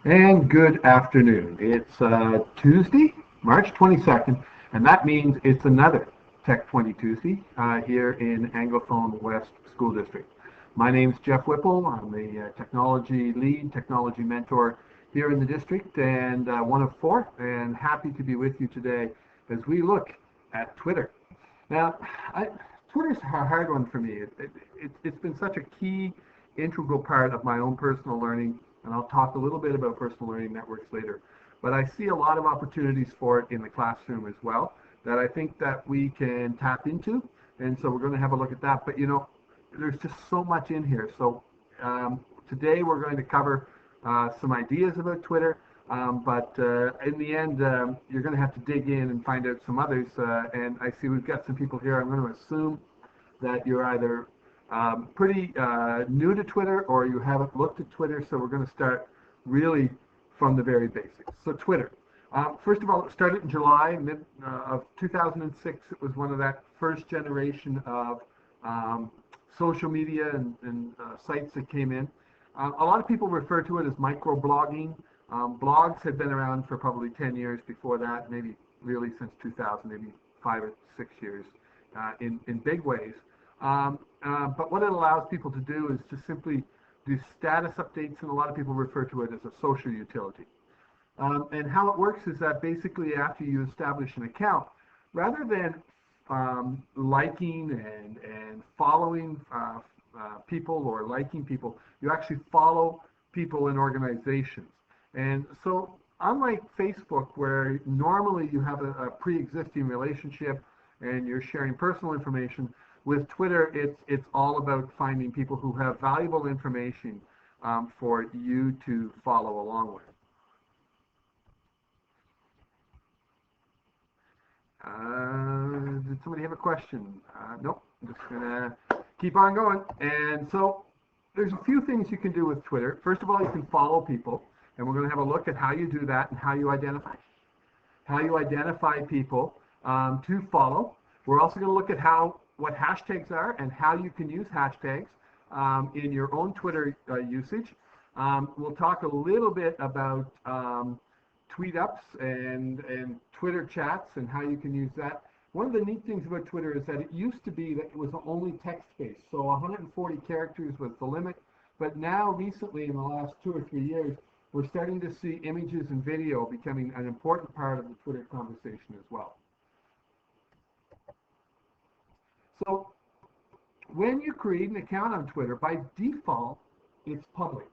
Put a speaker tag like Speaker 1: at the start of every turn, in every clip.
Speaker 1: And good afternoon. It's Tuesday, March 22nd, and that means it's another Tech 20 Tuesday here in Anglophone West School District. My name's Jeff Whipple. I'm the technology lead, technology mentor here in the district, and one of four, and happy to be with you today as we look at Twitter. Now, Twitter's a hard one for me. It's been such a key, integral part of my own personal learning, and I'll talk a little bit about personal learning networks later. But I see a lot of opportunities for it in the classroom as well that I think that we can tap into, and so we're going to have a look at that. But you know, there's just so much in here. So today we're going to cover some ideas about Twitter, but in the end, you're going to have to dig in and find out some others. And I see we've got some people here. I'm going to assume that you're either pretty new to Twitter or you haven't looked at Twitter, so we're going to start really from the very basics. So Twitter. First of all, it started in July of 2006. It was one of that first generation of social media and sites that came in. A lot of people refer to it as microblogging. Blogs had been around for probably 10 years before that, maybe really since 2000, maybe 5 or 6 years in big ways. But what it allows people to do is to simply do status updates, and a lot of people refer to it as a social utility. And how it works is that basically after you establish an account, rather than liking and following people or liking people, you actually follow people in organizations. And so unlike Facebook, where normally you have a pre-existing relationship and you're sharing personal information, with Twitter, it's all about finding people who have valuable information for you to follow along with. Did somebody have a question? Nope. I'm just going to keep on going. And so there's a few things you can do with Twitter. First of all, you can follow people, and we're going to have a look at how you do that and how you identify people to follow. We're also going to look at what hashtags are and how you can use hashtags in your own Twitter usage. We'll talk a little bit about tweet ups and Twitter chats and how you can use that. One of the neat things about Twitter is that it used to be that it was only text-based, so 140 characters was the limit, but now recently in the last 2 or 3 years, we're starting to see images and video becoming an important part of the Twitter conversation as well. So when you create an account on Twitter, by default, it's public.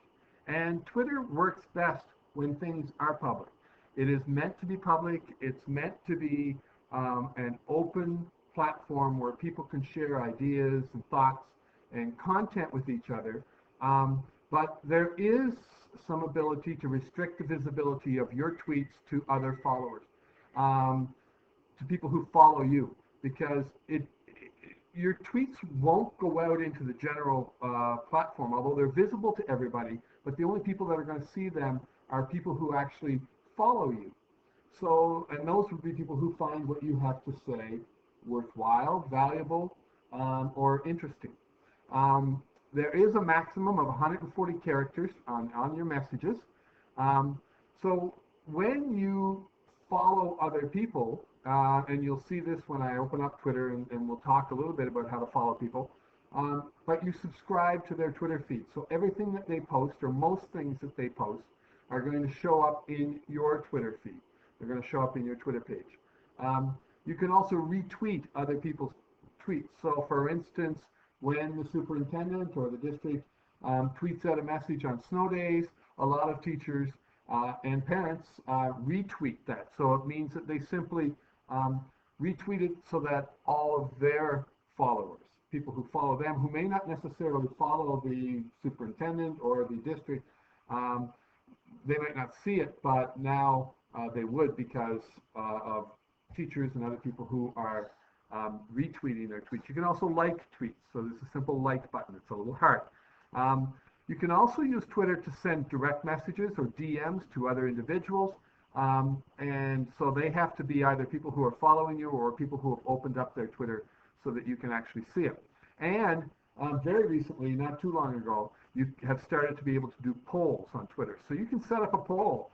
Speaker 1: And Twitter works best when things are public. It is meant to be public. It's meant to be an open platform where people can share ideas and thoughts and content with each other. But there is some ability to restrict the visibility of your tweets to other followers, to people who follow you, because your tweets won't go out into the general platform, although they're visible to everybody, but the only people that are going to see them are people who actually follow you. So, and those would be people who find what you have to say worthwhile, valuable, or interesting. There is a maximum of 140 characters on your messages. So when you follow other people, and you'll see this when I open up Twitter, and we'll talk a little bit about how to follow people, but you subscribe to their Twitter feed. So everything that they post, or most things that they post, are going to show up in your Twitter feed. They're going to show up in your Twitter page. You can also retweet other people's tweets. So for instance, when the superintendent or the district tweets out a message on snow days, a lot of teachers and parents retweet that. So it means that they simply retweet it so that all of their followers, people who follow them, who may not necessarily follow the superintendent or the district, they might not see it, but now they would because of teachers and other people who are retweeting their tweets. You can also like tweets, so there's a simple like button. It's a little heart. You can also use Twitter to send direct messages or DMs to other individuals, and so they have to be either people who are following you or people who have opened up their Twitter so that you can actually see it. And very recently, not too long ago, you have started to be able to do polls on Twitter. So you can set up a poll,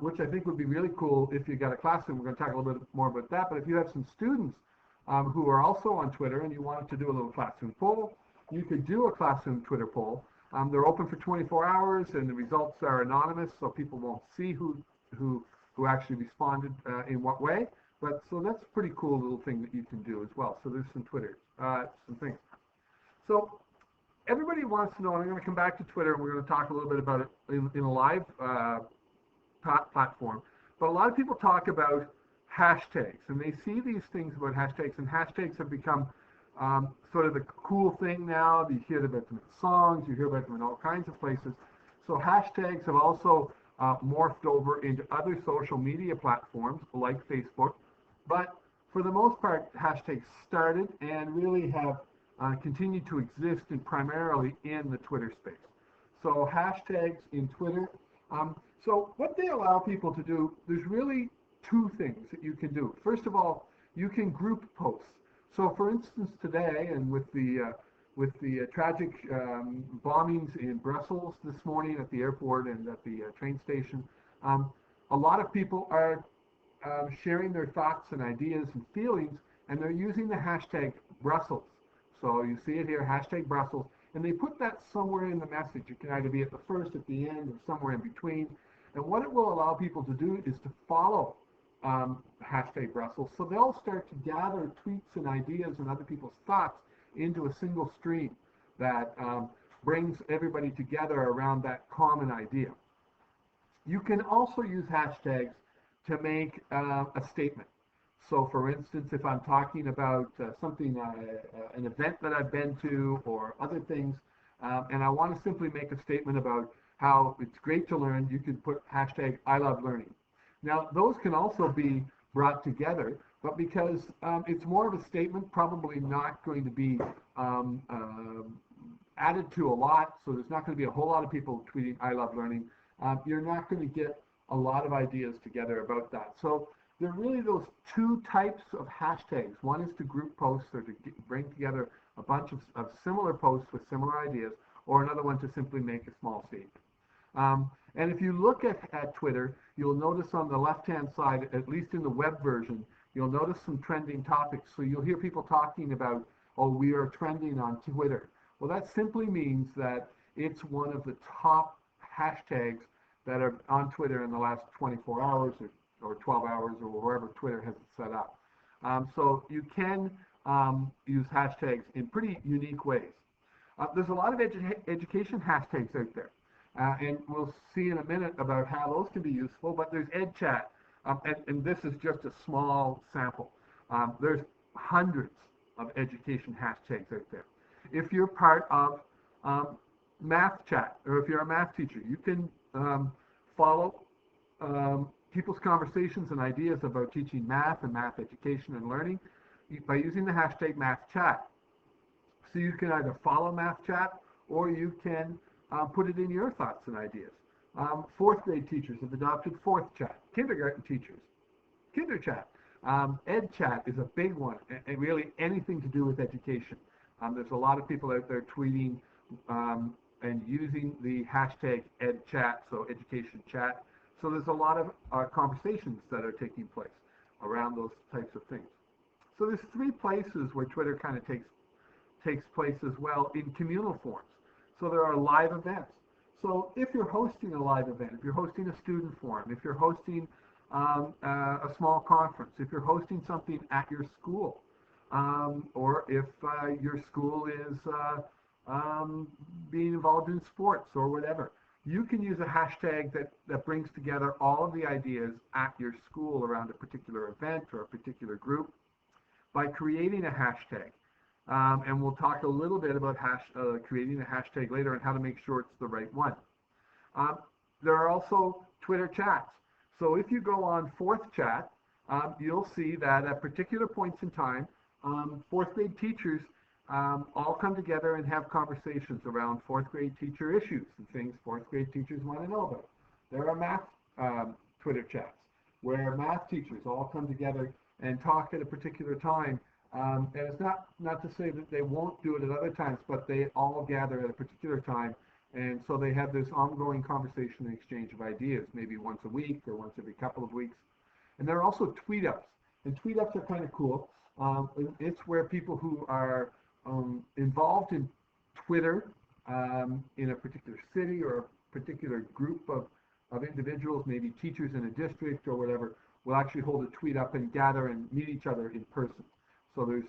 Speaker 1: which I think would be really cool if you got a classroom. We're going to talk a little bit more about that. But if you have some students who are also on Twitter and you wanted to do a little classroom poll, you could do a classroom Twitter poll. They're open for 24 hours, and the results are anonymous, so people won't see who actually responded in what way. But so that's a pretty cool little thing that you can do as well. So there's some Twitter, some things. So everybody wants to know, and I'm going to come back to Twitter, and we're going to talk a little bit about it in a live platform. But a lot of people talk about hashtags, and they see these things about hashtags, and hashtags have become sort of the cool thing now. You hear about them in songs, you hear about them in all kinds of places. So hashtags have also morphed over into other social media platforms like Facebook. But for the most part, hashtags started and really have continued to exist primarily in the Twitter space. So hashtags in Twitter. So what they allow people to do, there's really two things that you can do. First of all, you can group posts. So for instance, today, and with the tragic bombings in Brussels this morning at the airport and at the train station, a lot of people are sharing their thoughts and ideas and feelings, and they're using the hashtag Brussels. So you see it here, hashtag Brussels, and they put that somewhere in the message. It can either be at the first, at the end, or somewhere in between. And what it will allow people to do is to follow hashtag Brussels. So they'll start to gather tweets and ideas and other people's thoughts into a single stream that brings everybody together around that common idea. You can also use hashtags to make a statement. So for instance, if I'm talking about something, an event that I've been to or other things, and I want to simply make a statement about how it's great to learn, you can put hashtag I love learning. Now, those can also be brought together, but because it's more of a statement, probably not going to be added to a lot, so there's not going to be a whole lot of people tweeting I love learning. You're not going to get a lot of ideas together about that. So there are really those two types of hashtags. One is to group posts or to bring together a bunch of similar posts with similar ideas, or another one to simply make a small statement. And if you look at Twitter, you'll notice on the left-hand side, at least in the web version, you'll notice some trending topics. So you'll hear people talking about, oh, we are trending on Twitter. Well, that simply means that it's one of the top hashtags that are on Twitter in the last 24 hours or 12 hours or wherever Twitter has it set up. So you can use hashtags in pretty unique ways. There's a lot of education hashtags out there. And we'll see in a minute about how those can be useful, but there's EdChat, and this is just a small sample. There's hundreds of education hashtags out there. If you're part of Math Chat, or if you're a math teacher, you can follow people's conversations and ideas about teaching math and math education and learning by using the hashtag MathChat. So you can either follow MathChat or you can put it in your thoughts and ideas. Fourth grade teachers have adopted Fourth Chat. Kindergarten teachers, KinderChat. EdChat is a big one, and really anything to do with education. There's a lot of people out there tweeting and using the hashtag EdChat, so education chat. So there's a lot of conversations that are taking place around those types of things. So there's three places where Twitter kind of takes place as well in communal forms. So there are live events. So if you're hosting a live event, if you're hosting a student forum, if you're hosting a small conference, if you're hosting something at your school, or if your school is being involved in sports or whatever, you can use a hashtag that brings together all of the ideas at your school around a particular event or a particular group by creating a hashtag. And we'll talk a little bit about creating a hashtag later and how to make sure it's the right one. There are also Twitter chats. So if you go on Fourth Chat, you'll see that at particular points in time, fourth grade teachers all come together and have conversations around fourth grade teacher issues and things fourth grade teachers want to know about. There are math Twitter chats where math teachers all come together and talk at a particular time. And it's not to say that they won't do it at other times, but they all gather at a particular time And so they have this ongoing conversation and exchange of ideas, maybe once a week or once every couple of weeks. And there are also tweet ups. And tweet ups are kind of cool. It's where people who are involved in Twitter in a particular city or a particular group of individuals, maybe teachers in a district or whatever, will actually hold a tweet up and gather and meet each other in person. So there's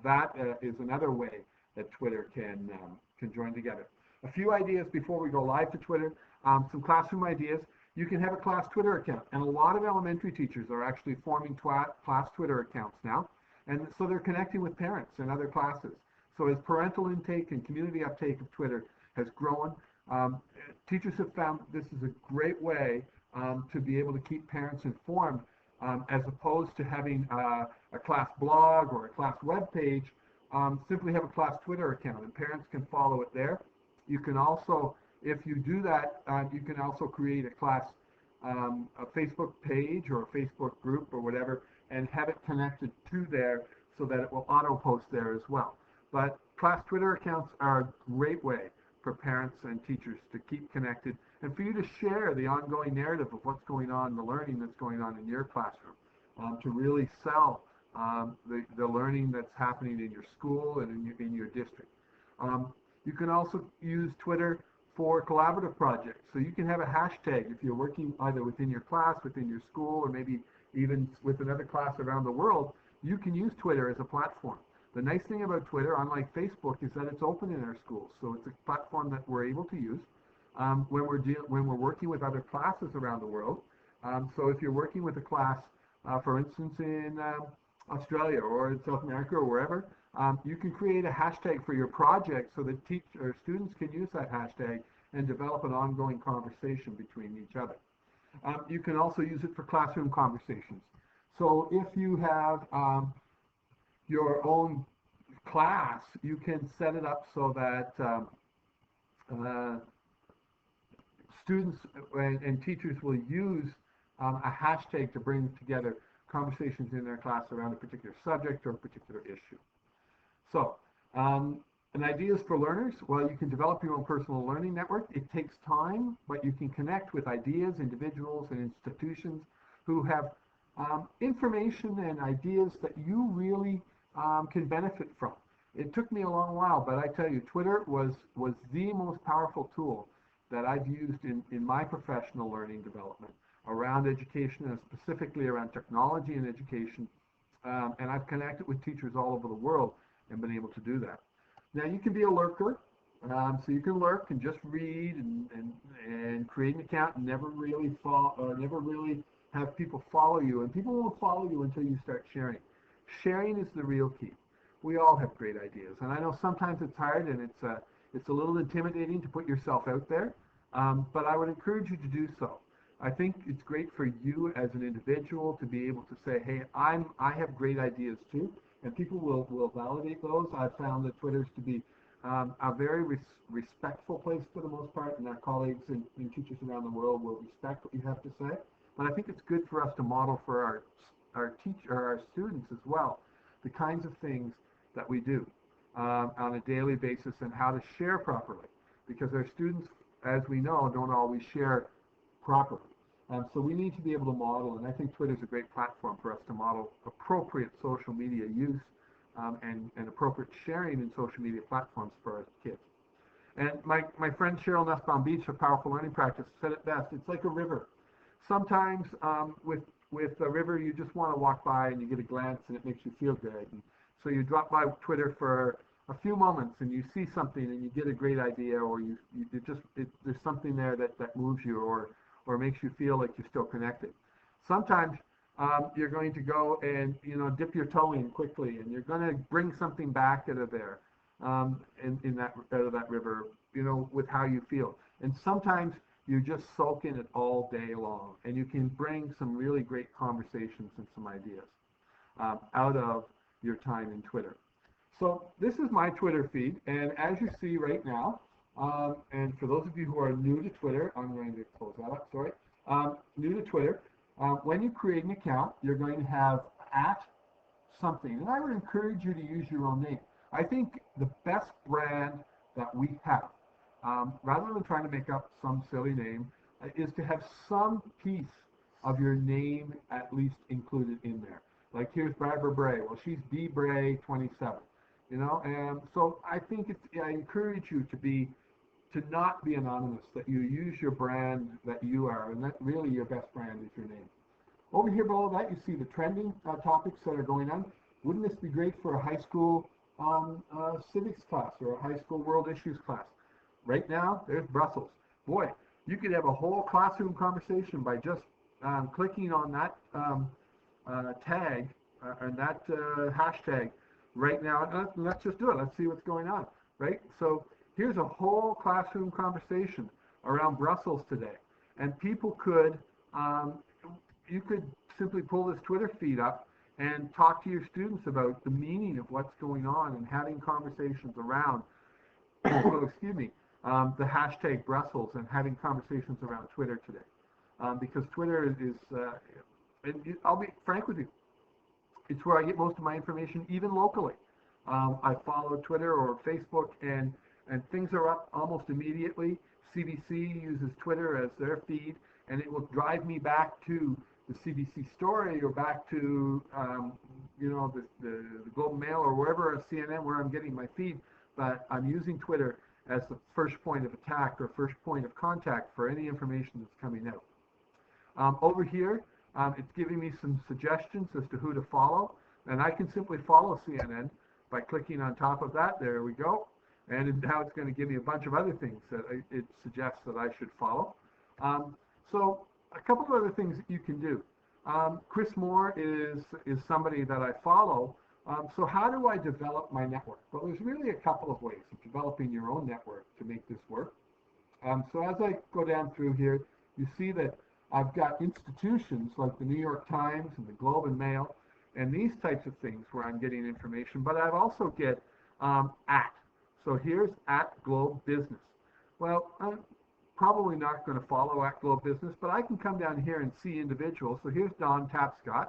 Speaker 1: that is another way that Twitter can join together. A few ideas before we go live to Twitter, some classroom ideas. You can have a class Twitter account, and a lot of elementary teachers are actually forming class Twitter accounts now, and so they're connecting with parents and other classes. So as parental intake and community uptake of Twitter has grown, teachers have found this is a great way to be able to keep parents informed, as opposed to having a class blog or a class web page. Simply have a class Twitter account, and parents can follow it there. You can also, if you do that, you can also create a class, a Facebook page or a Facebook group or whatever, and have it connected to there so that it will auto-post there as well. But class Twitter accounts are a great way for parents and teachers to keep connected and for you to share the ongoing narrative of what's going on, the learning that's going on in your classroom, to really sell the learning that's happening in your school and in your district. You can also use Twitter for collaborative projects. So you can have a hashtag if you're working either within your class, within your school, or maybe even with another class around the world. You can use Twitter as a platform. The nice thing about Twitter, unlike Facebook, is that it's open in our schools. So it's a platform that we're able to use when we're working with other classes around the world. So if you're working with a class, for instance, in Australia or in South America or wherever, you can create a hashtag for your project so that students can use that hashtag and develop an ongoing conversation between each other. You can also use it for classroom conversations. So if you have your own class, you can set it up so that students and teachers will use a hashtag to bring together conversations in their class around a particular subject or a particular issue. So, and ideas for learners, well, you can develop your own personal learning network. It takes time, but you can connect with ideas, individuals, and institutions who have information and ideas that you really can benefit from. It took me a long while, but I tell you, Twitter was the most powerful tool that I've used in my professional learning development around education, and specifically around technology and education. And I've connected with teachers all over the world and been able to do that. Now you can be a lurker, so you can lurk and just read and create an account and never really have people follow you, and people won't follow you until you start sharing. Sharing is the real key. We all have great ideas, and I know sometimes it's hard and it's a little intimidating to put yourself out there, but I would encourage you to do so. I think it's great for you as an individual to be able to say, hey, I have great ideas too, and people will validate those. I've found that Twitter's to be a very respectful place for the most part, and our colleagues and teachers around the world will respect what you have to say. But I think it's good for us to model for our students as well, the kinds of things that we do on a daily basis and how to share properly, because our students, as we know, don't always share properly. So we need to be able to model, and I think Twitter is a great platform for us to model appropriate social media use and appropriate sharing in social media platforms for our kids. And my friend Cheryl Nussbaum Beach of Powerful Learning Practice said it best. It's like a river. Sometimes with a river, you just want to walk by and you get a glance and it makes you feel good. And so you drop by Twitter for a few moments and you see something and you get a great idea, or there's something there that moves you or makes you feel like you're still connected. Sometimes you're going to go and dip your toe in quickly, and you're going to bring something back out of there, out of that river, with how you feel. And sometimes you just soak in it all day long, and you can bring some really great conversations and some ideas out of your time in Twitter. So this is my Twitter feed, and as you see right now, and for those of you who are new to Twitter, I'm going to close that up, sorry. New to Twitter, when you create an account, you're going to have @something, and I would encourage you to use your own name. I think the best brand that we have rather than trying to make up some silly name, is to have some piece of your name at least included in there. Like here's Barbara Bray. Well, she's B Bray 27. You know, and so I think I encourage you to not be anonymous. That you use your brand that you are, and that really your best brand is your name. Over here below that, you see the trending topics that are going on. Wouldn't this be great for a high school civics class or a high school world issues class? Right now, there's Brussels. Boy, you could have a whole classroom conversation by just clicking on that tag and that hashtag right now. Let's just do it. Let's see what's going on, right? So here's a whole classroom conversation around Brussels today. And people could, you could simply pull this Twitter feed up and talk to your students about the meaning of what's going on and having conversations around, excuse me, the hashtag Brussels and having conversations around Twitter today. Because Twitter is, and I'll be frank with you, it's where I get most of my information, even locally. I follow Twitter or Facebook, and things are up almost immediately. CBC uses Twitter as their feed, and it will drive me back to the CBC story or back to you know, the Globe and Mail or wherever, CNN, where I'm getting my feed. But I'm using Twitter as the first point of attack or first point of contact for any information that's coming out. Over here, it's giving me some suggestions as to who to follow, and I can simply follow CNN by clicking on top of that. There we go. And now it's going to give me a bunch of other things that it suggests that I should follow. So a couple of other things that you can do. Chris Moore is somebody that I follow. So how do I develop my network? Well, there's really a couple of ways of developing your own network to make this work. So as I go down through here, you see that I've got institutions like the New York Times and the Globe and Mail and these types of things where I'm getting information, but I've also get at. So here's at Globe Business. Well, I'm probably not going to follow at Globe Business, but I can come down here and see individuals. So here's Don Tapscott,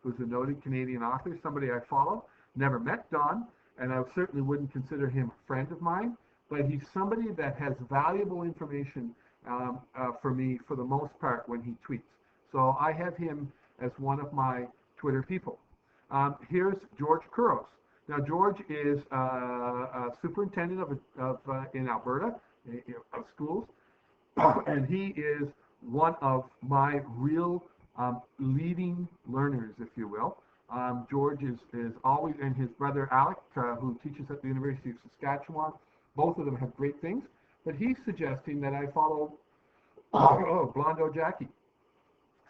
Speaker 1: who's a noted Canadian author, somebody I follow. Never met Don, and I certainly wouldn't consider him a friend of mine, but he's somebody that has valuable information for me for the most part when he tweets. So I have him as one of my Twitter people. Here's George Couros. Now George is a superintendent in Alberta of schools, and he is one of my real leading learners, if you will. George is always, and his brother Alec, who teaches at the University of Saskatchewan, both of them have great things, but he's suggesting that I follow Blondo Jackie.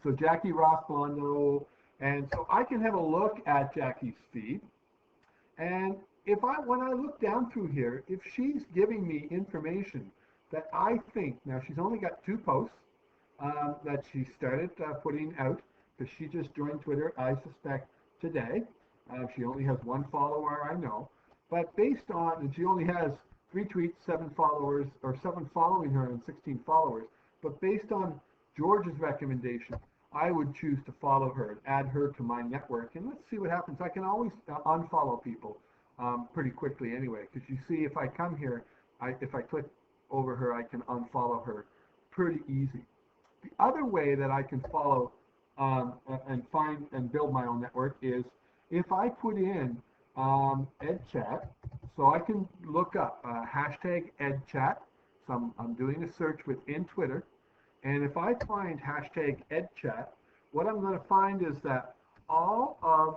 Speaker 1: So Jackie Ross Blondo, and so I can have a look at Jackie's feed, and when I look down through here, if she's giving me information that I think, now she's only got 2 posts that she started putting out, because she just joined Twitter, I suspect, today. She only has 1 follower, I know, but based on, and she only has 3 tweets, 7 followers, or 7 following her and 16 followers, but based on George's recommendation, I would choose to follow her and add her to my network, and let's see what happens. I can always unfollow people pretty quickly anyway, because you see, if I come here, if I click over her, I can unfollow her pretty easy. The other way that I can follow and find and build my own network is if I put in EdChat, so I can look up hashtag EdChat. So I'm doing a search within Twitter, and if I find hashtag EdChat, what I'm going to find is that all of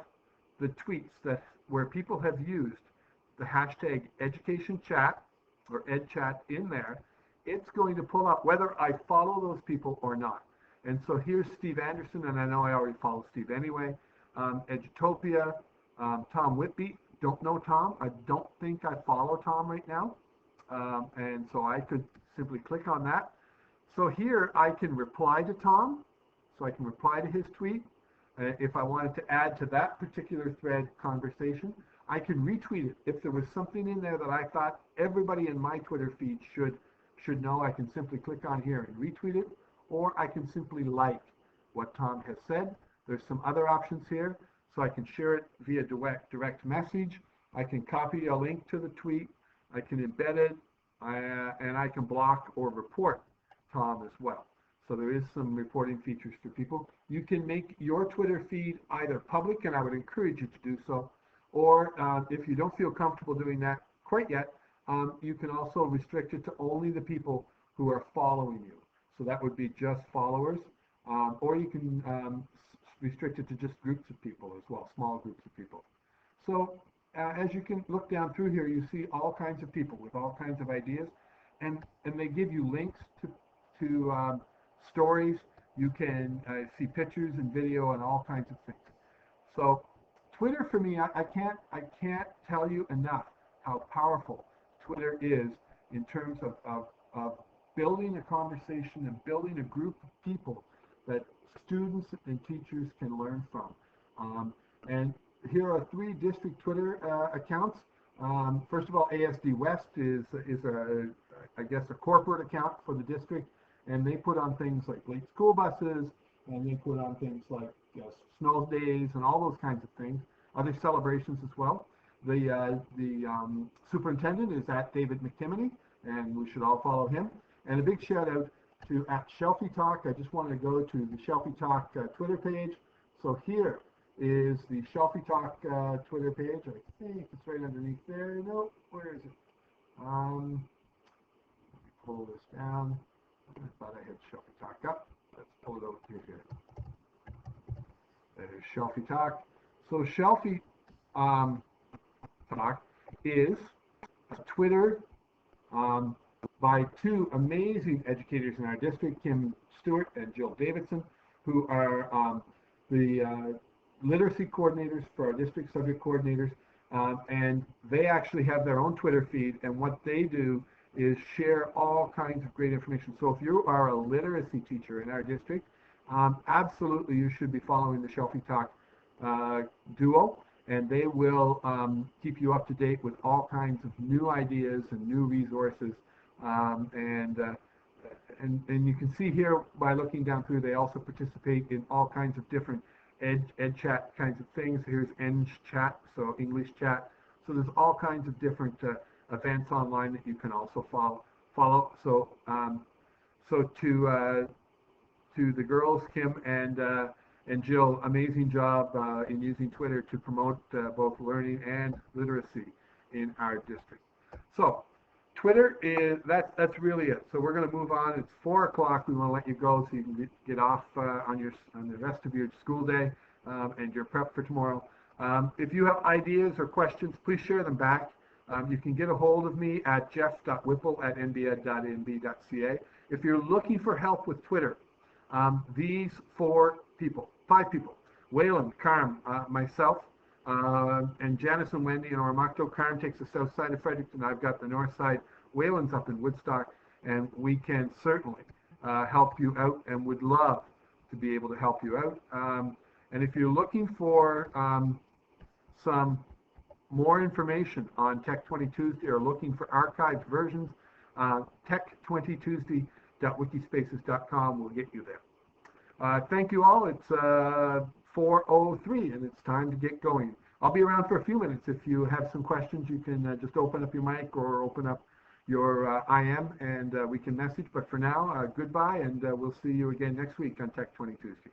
Speaker 1: the tweets where people have used the hashtag education chat or EdChat in there, it's going to pull up whether I follow those people or not. And so here's Steve Anderson, and I know I already follow Steve anyway. Edutopia, Tom Whitby. Don't know Tom. I don't think I follow Tom right now. And so I could simply click on that. So here I can reply to Tom. So I can reply to his tweet. If I wanted to add to that particular thread conversation, I can retweet it. If there was something in there that I thought everybody in my Twitter feed should know, I can simply click on here and retweet it, or I can simply like what Tom has said. There's some other options here, so I can share it via direct message. I can copy a link to the tweet. I can embed it. and I can block or report Tom as well. So there is some reporting features for people. You can make your Twitter feed either public, and I would encourage you to do so, or if you don't feel comfortable doing that quite yet, you can also restrict it to only the people who are following you. So that would be just followers, or you can restrict it to just groups of people as well, small groups of people. So as you can look down through here, you see all kinds of people with all kinds of ideas, and they give you links to stories. You can see pictures and video and all kinds of things. So Twitter for me, I can't tell you enough how powerful Twitter is in terms of building a conversation and building a group of people that students and teachers can learn from. And here are 3 district Twitter accounts. First of all, ASD West is I guess a corporate account for the district, and they put on things like late school buses, and they put on things like snow days and all those kinds of things, other celebrations as well. The superintendent is at David McTimoney, and we should all follow him. And a big shout out to at Shelfie Talk. I just wanted to go to the Shelfie Talk Twitter page. So here is the Shelfie Talk Twitter page. I think it's right underneath there. No, where is it? Let me pull this down. I thought I had Shelfie Talk up. Let's pull it over here. There's Shelfie Talk. So Shelfie Talk is a Twitter by 2 amazing educators in our district, Kim Stewart and Jill Davidson, who are the literacy coordinators for our district, subject coordinators, and they actually have their own Twitter feed, and what they do is share all kinds of great information. So if you are a literacy teacher in our district, absolutely you should be following the Shelfie Talk duo, and they will keep you up to date with all kinds of new ideas and new resources. And you can see here by looking down through, they also participate in all kinds of different ed chat kinds of things. Here's Eng chat, so English chat. So there's all kinds of different events online that you can also follow. So so to the girls, Kim and Jill, amazing job in using Twitter to promote both learning and literacy in our district. So Twitter is, that's really it. So we're going to move on. It's 4 o'clock. We want to let you go so you can get off on the rest of your school day and your prep for tomorrow. If you have ideas or questions, please share them back. You can get a hold of me at jeff.whipple@nbed.nb.ca. If you're looking for help with Twitter, these 5 people, Wayland, Carm, myself, and Janice and Wendy in Oromocto. Carm takes the south side of Fredericton. I've got the north side. Wayland's up in Woodstock, and we can certainly help you out and would love to be able to help you out. And if you're looking for some more information on Tech20Tuesday or looking for archived versions, Tech20Tuesday.wikispaces.com will get you there. Thank you all. It's 4:03 and it's time to get going. I'll be around for a few minutes. If you have some questions, you can just open up your mic or open up your IM and we can message. But for now, goodbye, and we'll see you again next week on Tech20 Tuesday.